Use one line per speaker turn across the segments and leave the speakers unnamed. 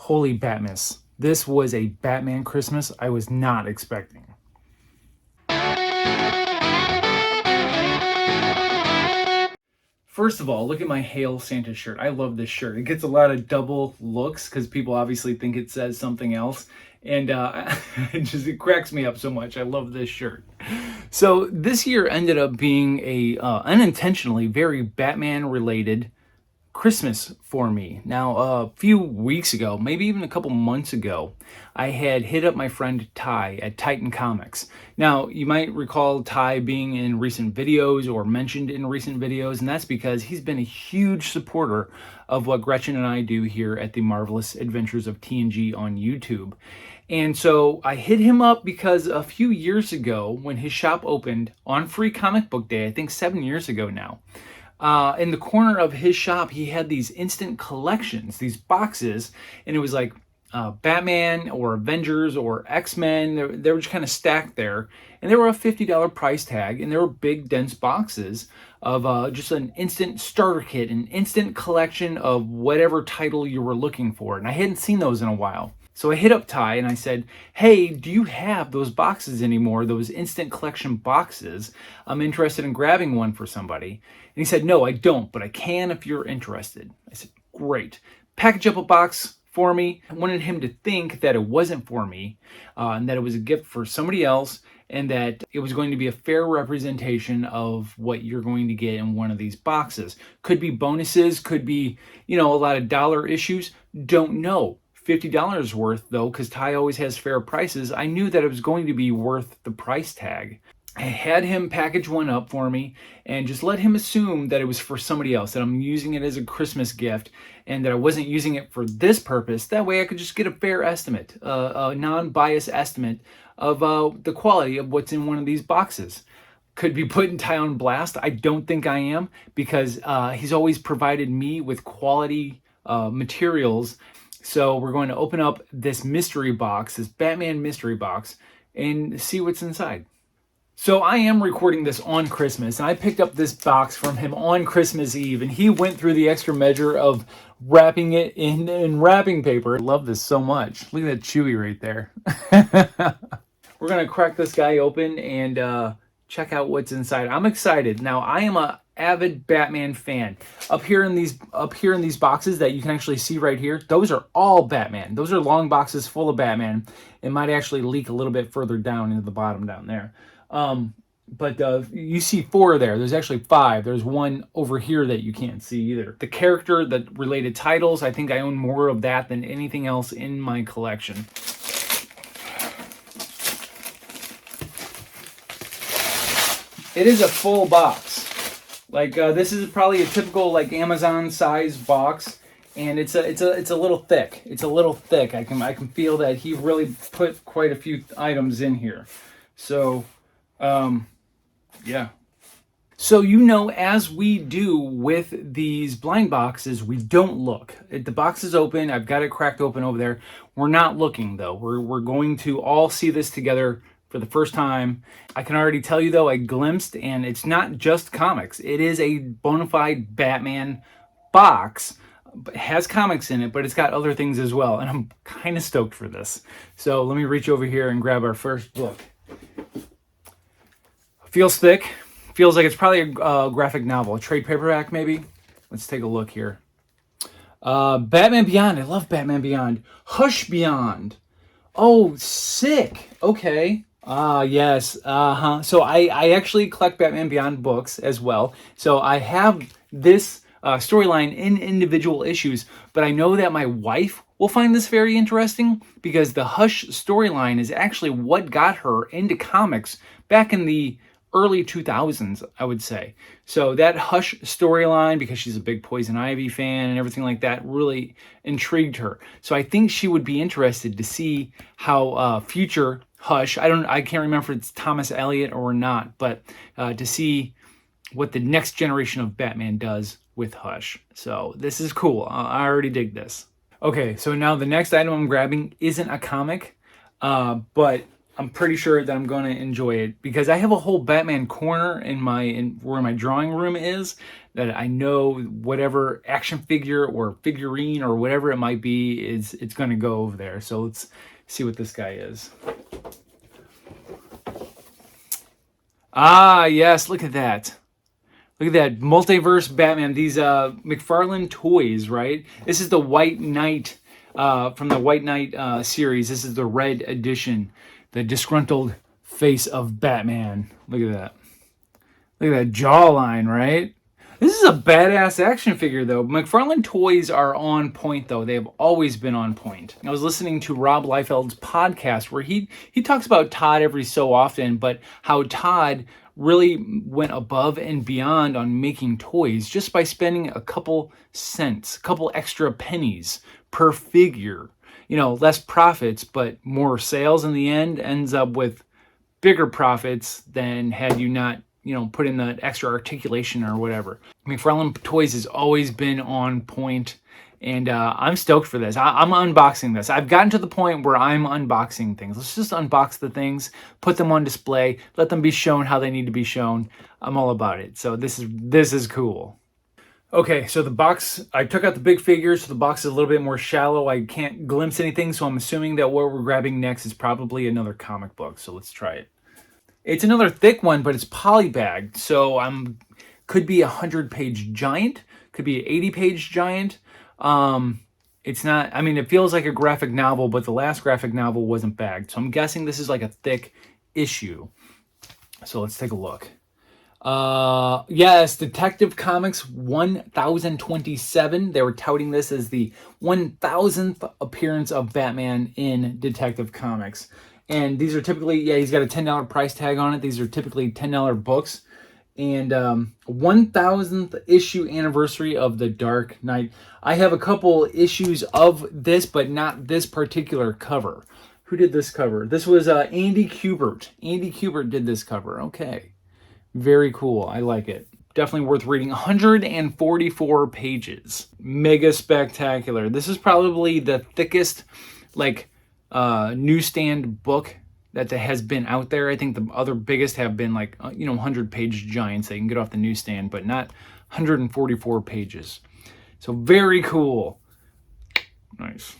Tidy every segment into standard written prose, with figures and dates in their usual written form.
Holy Batmas. This was a Batman Christmas I was not expecting. First of all, look at my Hail Santa shirt. I love this shirt. It gets a lot of double looks because people obviously think it says something else. And it cracks me up so much. I love this shirt. So this year ended up being a unintentionally very Batman related Christmas for me. Now, a few weeks ago, maybe even a couple months ago, I had hit up my friend Ty at Titan Comics. Now, you might recall Ty being in recent videos or mentioned in recent videos, and that's because he's been a huge supporter of what Gretchen and I do here at the Marvelous Adventures of TNG on YouTube. And so I hit him up because a few years ago, when his shop opened on Free Comic Book Day, I think 7 years ago now, in the corner of his shop, he had these instant collections, these boxes, and it was like Batman or Avengers or X-Men. They were just kind of stacked there, and they were a $50 price tag, and they were big, dense boxes of just an instant starter kit, an instant collection of whatever title you were looking for, and I hadn't seen those in a while. So I hit up Ty and I said, hey, do you have those boxes anymore, those instant collection boxes? I'm interested in grabbing one for somebody. And he said, no, I don't, but I can if you're interested. I said, great. Package up a box for me. I wanted him to think that it wasn't for me and that it was a gift for somebody else and that it was going to be a fair representation of what you're going to get in one of these boxes. Could be bonuses, could be, a lot of dollar issues. Don't know. $50 worth though, because Ty always has fair prices. I knew that it was going to be worth the price tag. I had him package one up for me and just let him assume that it was for somebody else, that I'm using it as a Christmas gift and that I wasn't using it for this purpose. That way I could just get a fair estimate, a non-biased estimate of the quality of what's in one of these boxes. Could be putting Ty on blast. I don't think I am, because he's always provided me with quality materials. So we're going to open up this mystery box, this Batman mystery box, and see what's inside. So I am recording this on Christmas, and I picked up this box from him on Christmas Eve, and he went through the extra measure of wrapping it in wrapping paper. I love this so much. Look at that Chewy right there. We're going to crack this guy open and check out what's inside. I'm excited. Now, I am a avid Batman fan. Up here in these boxes that you can actually see right here, those are all Batman. Those are long boxes full of Batman. It might actually leak a little bit further down into the bottom down there. But you see 4 there. There's actually 5. There's one over here that you can't see either. The character, the related titles, I think I own more of that than anything else in my collection. It is a full box. Like this is probably a typical like Amazon size box, and it's a little thick. It's a little thick. I can feel that he really put quite a few items in here. So, yeah. So as we do with these blind boxes, we don't look. The box is open. I've got it cracked open over there. We're not looking though. We're going to all see this together for the first time. I can already tell you though, I glimpsed, and it's not just comics. It is a bona fide Batman box. It has comics in it, but it's got other things as well, and I'm kind of stoked for this. So let me reach over here and grab our first book. Feels thick. Feels like it's probably a graphic novel, a trade paperback maybe. Let's take a look here. Batman Beyond. I love Batman Beyond. Hush Beyond. Oh, sick. Okay. Yes. So I actually collect Batman Beyond books as well. So I have this storyline in individual issues, but I know that my wife will find this very interesting because the Hush storyline is actually what got her into comics back in the early 2000s, I would say. So that Hush storyline, because she's a big Poison Ivy fan and everything like that, really intrigued her. So I think she would be interested to see how future Hush, I can't remember if it's Thomas Elliot or not, but to see what the next generation of Batman does with Hush. So this is cool. I already dig this. Okay, so now the next item I'm grabbing isn't a comic, but I'm pretty sure that I'm going to enjoy it because I have a whole Batman corner in where my drawing room is, that I know whatever action figure or figurine or whatever it might be is it's going to go over there. So let's see what this guy is. Ah, yes, look at that. Look at that multiverse Batman. These McFarlane toys, right? This is the White Knight from the White Knight series. This is the red edition, the disgruntled face of Batman. Look at that. Look at that jawline, right? This is a badass action figure, though. McFarlane toys are on point, though. They have always been on point. I was listening to Rob Liefeld's podcast where he talks about Todd every so often, but how Todd really went above and beyond on making toys just by spending a couple cents, a couple extra pennies per figure. You know, less profits, but more sales in the end, ends up with bigger profits than had you not, you know, put in the extra articulation or whatever. McFarlane Toys has always been on point, and I'm stoked for this. I'm unboxing this. I've gotten to the point where I'm unboxing things. Let's just unbox the things, put them on display, let them be shown how they need to be shown. I'm all about it. So this is cool. Okay, so the box, I took out the big figures, so the box is a little bit more shallow. I can't glimpse anything, so I'm assuming that what we're grabbing next is probably another comic book. So let's try it. It's another thick one, but it's polybagged, so could be a 100-page giant, could be an 80-page giant. It's not, I mean, it feels like a graphic novel, but the last graphic novel wasn't bagged, so I'm guessing this is like a thick issue. So let's take a look. Yes, Detective Comics 1027. They were touting this as the 1000th appearance of Batman in Detective Comics. And these are typically, yeah, he's got a $10 price tag on it. These are typically $10 books. And 1000th issue anniversary of The Dark Knight. I have a couple issues of this, but not this particular cover. Who did this cover? This was Andy Kubert. Andy Kubert did this cover. Okay. Very cool. I like it. Definitely worth reading. 144 pages. Mega spectacular. This is probably the thickest, like, newsstand book that has been out there. I think the other biggest have been like, 100-page giants that you can get off the newsstand, but not 144 pages. So very cool. Nice.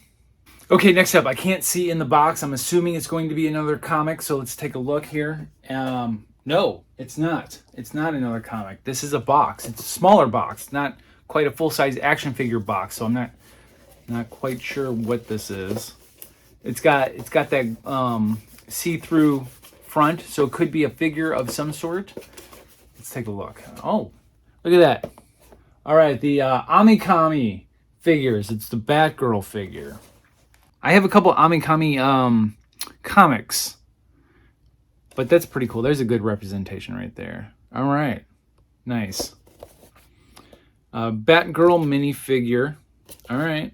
Okay, next up, I can't see in the box. I'm assuming it's going to be another comic, so let's take a look here. No, it's not. It's not another comic. This is a box. It's a smaller box, not quite a full-size action figure box, so I'm not quite sure what this is. It's got that see-through front, so it could be a figure of some sort. Let's take a look. Oh, look at that. All right, the Amikami figures. It's the Batgirl figure. I have a couple Amikami comics, but that's pretty cool. There's a good representation right there. All right, nice. Batgirl minifigure. All right.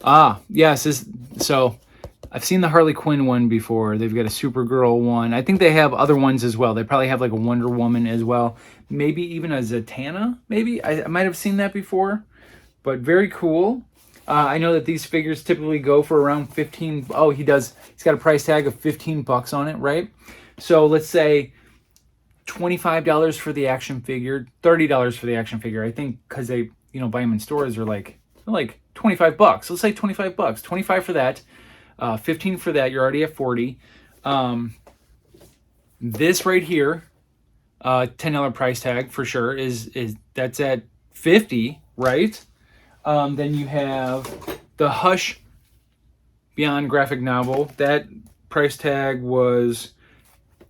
Ah, yes. So I've seen the Harley Quinn one before. They've got a Supergirl one. I think they have other ones as well. They probably have like a Wonder Woman as well. Maybe even a Zatanna, maybe? I might have seen that before. But very cool. I know that these figures typically go for around 15. Oh, he's got a price tag of 15 bucks on it, right? So let's say $25 for the action figure, $30 for the action figure. I think because they, buy them in stores are like 25 bucks. Let's say 25 bucks. 25 for that. 15 for that. You're already at 40. This right here, $10 price tag for sure is that's at 50, right? Then you have the Hush Beyond graphic novel. That price tag was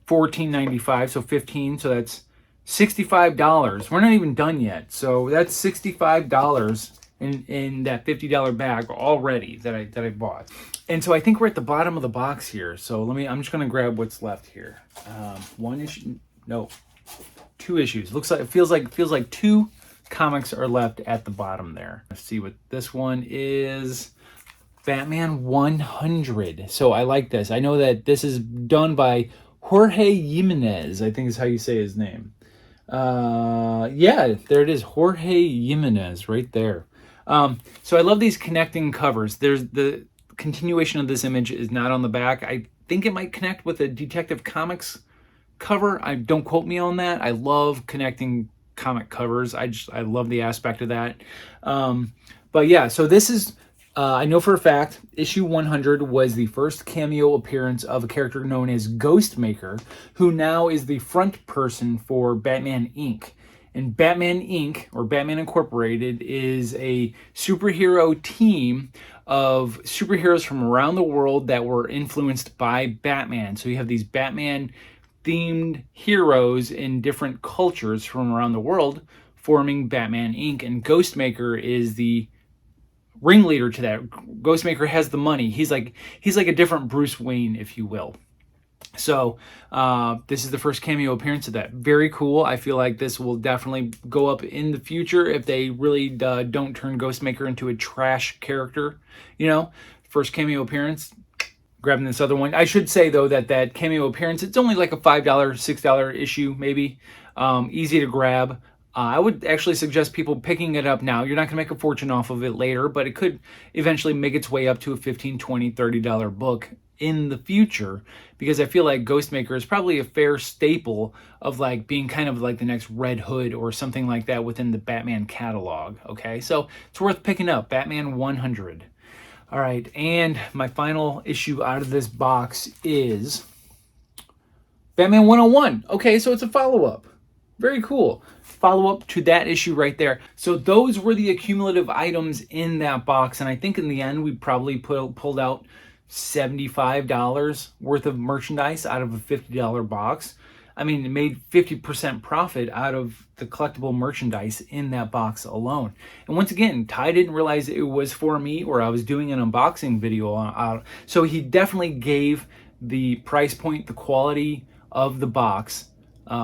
$14.95, so 15, so that's $65. We're not even done yet, so that's $65 in that $50 bag already that I bought. And so I think we're at the bottom of the box here. So I'm just gonna grab what's left here. One issue, no, two issues. It feels like two comics are left at the bottom there. Let's see what this one is. Batman 100. So I like this. I know that this is done by Jorge Jimenez, I think is how you say his name. Yeah, there it is. Jorge Jimenez right there. So I love these connecting covers. There's the continuation of this image is not on the back. think it might connect with a Detective Comics cover. Don't quote me on that. I love connecting comic covers. I love the aspect of that. But yeah, so this is I know for a fact issue 100 was the first cameo appearance of a character known as Ghostmaker, who now is the front person for Batman Inc. And Batman Inc. or Batman Incorporated is a superhero team of superheroes from around the world that were influenced by Batman. So you have these Batman themed heroes in different cultures from around the world forming Batman Inc. And Ghostmaker is the ringleader to that. Ghostmaker has the money. He's like a different Bruce Wayne, if you will. So this is the first cameo appearance of that. Very cool. I feel like this will definitely go up in the future if they really don't turn Ghostmaker into a trash character. You know, first cameo appearance, grabbing this other one. I should say though that cameo appearance, it's only like a $5, $6 issue maybe. Easy to grab. I would actually suggest people picking it up now. You're not going to make a fortune off of it later, but it could eventually make its way up to a $15, $20, $30 book in the future, because I feel like Ghostmaker is probably a fair staple of like being kind of like the next Red Hood or something like that within the Batman catalog. Okay, so it's worth picking up. Batman 100. All right, and my final issue out of this box is Batman 101. Okay, so it's a follow-up. Very cool. Follow-up to that issue right there. So those were the accumulative items in that box, and I think in the end we probably pulled out $75 worth of merchandise out of a $50 box. I mean, it made 50% profit out of the collectible merchandise in that box alone. And once again, Ty didn't realize it was for me, or I was doing an unboxing video. So he definitely gave the price point, the quality of the box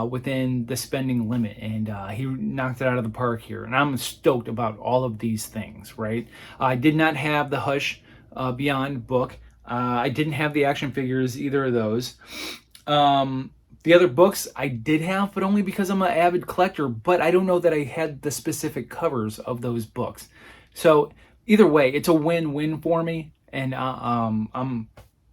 within the spending limit, and he knocked it out of the park here. And I'm stoked about all of these things, right? I did not have the Hush Beyond book. I didn't have the action figures, either of those. The other books I did have, but only because I'm an avid collector, but I don't know that I had the specific covers of those books. So either way, it's a win-win for me, and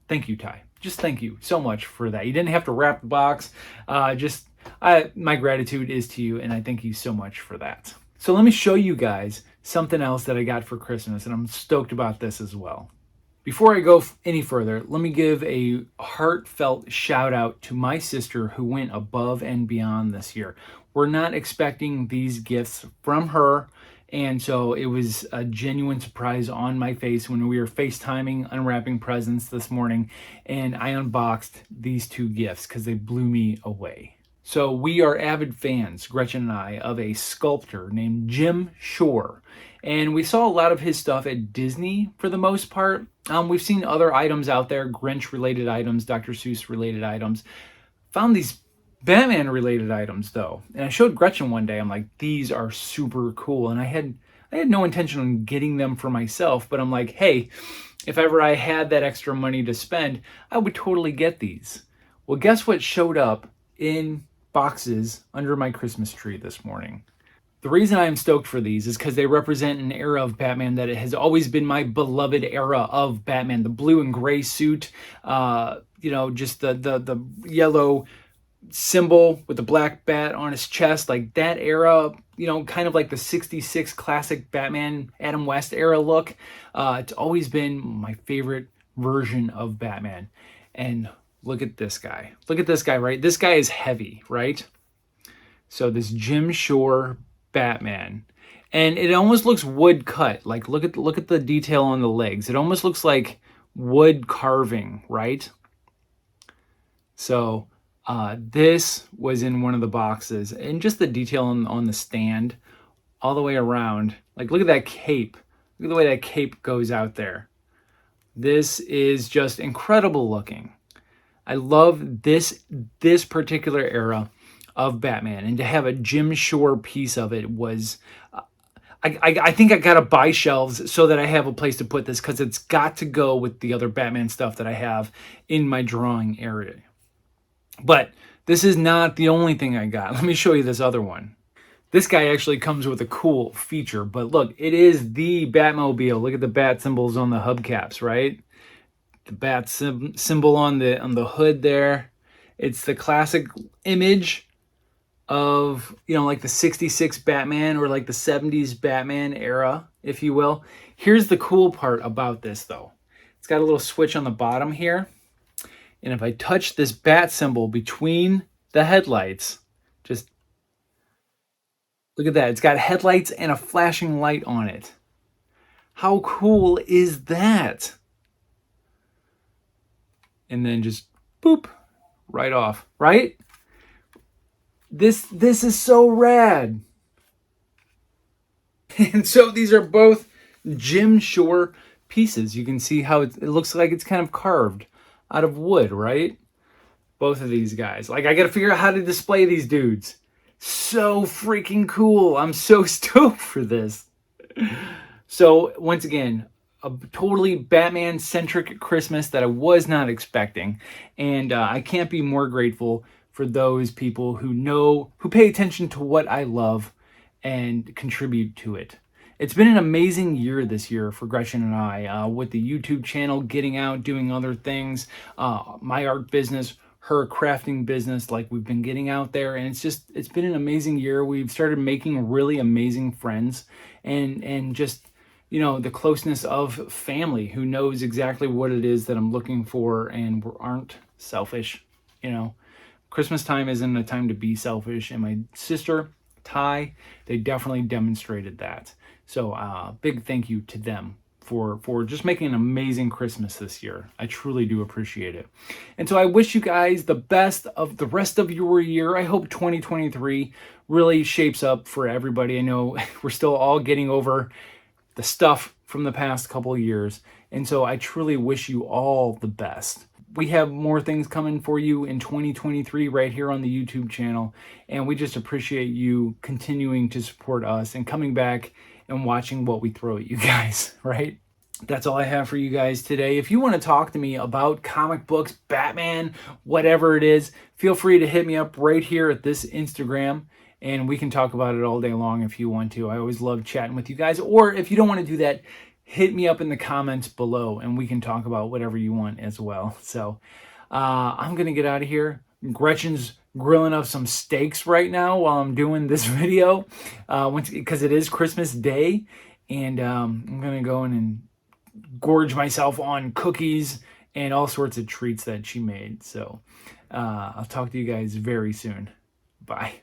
thank you, Ty. Just thank you so much for that. You didn't have to wrap the box. My gratitude is to you, and I thank you so much for that. So let me show you guys something else that I got for Christmas, and I'm stoked about this as well. Before I go any further, let me give a heartfelt shout out to my sister who went above and beyond this year. We're not expecting these gifts from her, and so it was a genuine surprise on my face when we were FaceTiming, unwrapping presents this morning, and I unboxed these two gifts because they blew me away. So we are avid fans, Gretchen and I, of a sculptor named Jim Shore. And we saw a lot of his stuff at Disney for the most part. We've seen other items out there, Grinch-related items, Dr. Seuss-related items. Found these Batman-related items, though. And I showed Gretchen one day. I'm like, these are super cool. And I had no intention on getting them for myself, but I'm like, hey, if ever I had that extra money to spend, I would totally get these. Well, guess what showed up in boxes under my Christmas tree this morning? The reason I am stoked for these is because they represent an era of Batman that has always been my beloved era of Batman. The blue and gray suit, just the yellow symbol with the black bat on his chest, like that era, kind of like the 66 classic Batman Adam West era look. It's always been my favorite version of Batman. And look at this guy. Look at this guy, right? This guy is heavy, right? So this Jim Shore Batman, and it almost looks wood cut. Like look at the detail on the legs. It almost looks like wood carving, right? So this was in one of the boxes, and just the detail on the stand all the way around. Like look at that cape. Look at the way that cape goes out there. This is just incredible looking. I love this particular era of Batman, and to have a Jim Shore piece of it was, I think I gotta buy shelves so that I have a place to put this, because it's got to go with the other Batman stuff that I have in my drawing area. But this is not the only thing I got. Let me show you this other one. This guy actually comes with a cool feature, but look, it is the Batmobile. Look at the bat symbols on the hubcaps, right? The bat symbol on the hood there. It's the classic image of, like the 66 Batman or like the 70s Batman era, if you will. Here's the cool part about this though. It's got a little switch on the bottom here. And if I touch this bat symbol between the headlights, just look at that. It's got headlights and a flashing light on it. How cool is that? And then just boop, right off, right? This is so rad. And so these are both Jim Shore pieces. You can see how it looks like it's kind of carved out of wood, right? Both of these guys. Like, I got to figure out how to display these dudes. So freaking cool. I'm so stoked for this. So once again, a totally Batman-centric Christmas that I was not expecting. And I can't be more grateful for those people who pay attention to what I love and contribute to it. It's been an amazing year this year for Gretchen and I, with the YouTube channel, getting out, doing other things, my art business, her crafting business. Like, we've been getting out there, and it's been an amazing year. We've started making really amazing friends, and just, the closeness of family who knows exactly what it is that I'm looking for and aren't selfish. Christmas time isn't a time to be selfish, and my sister, Ty, they definitely demonstrated that. So big thank you to them for just making an amazing Christmas this year. I truly do appreciate it. And so I wish you guys the best of the rest of your year. I hope 2023 really shapes up for everybody. I know we're still all getting over the stuff from the past couple of years. And so I truly wish you all the best. We have more things coming for you in 2023 right here on the YouTube channel. And we just appreciate you continuing to support us and coming back and watching what we throw at you guys, right? That's all I have for you guys today. If you want to talk to me about comic books, Batman, whatever it is, feel free to hit me up right here at this Instagram, and we can talk about it all day long if you want to. I always love chatting with you guys. Or if you don't want to do that, hit me up in the comments below, and we can talk about whatever you want as well. So I'm going to get out of here. Gretchen's grilling up some steaks right now while I'm doing this video, because it is Christmas Day, and I'm going to go in and gorge myself on cookies and all sorts of treats that she made. So I'll talk to you guys very soon. Bye.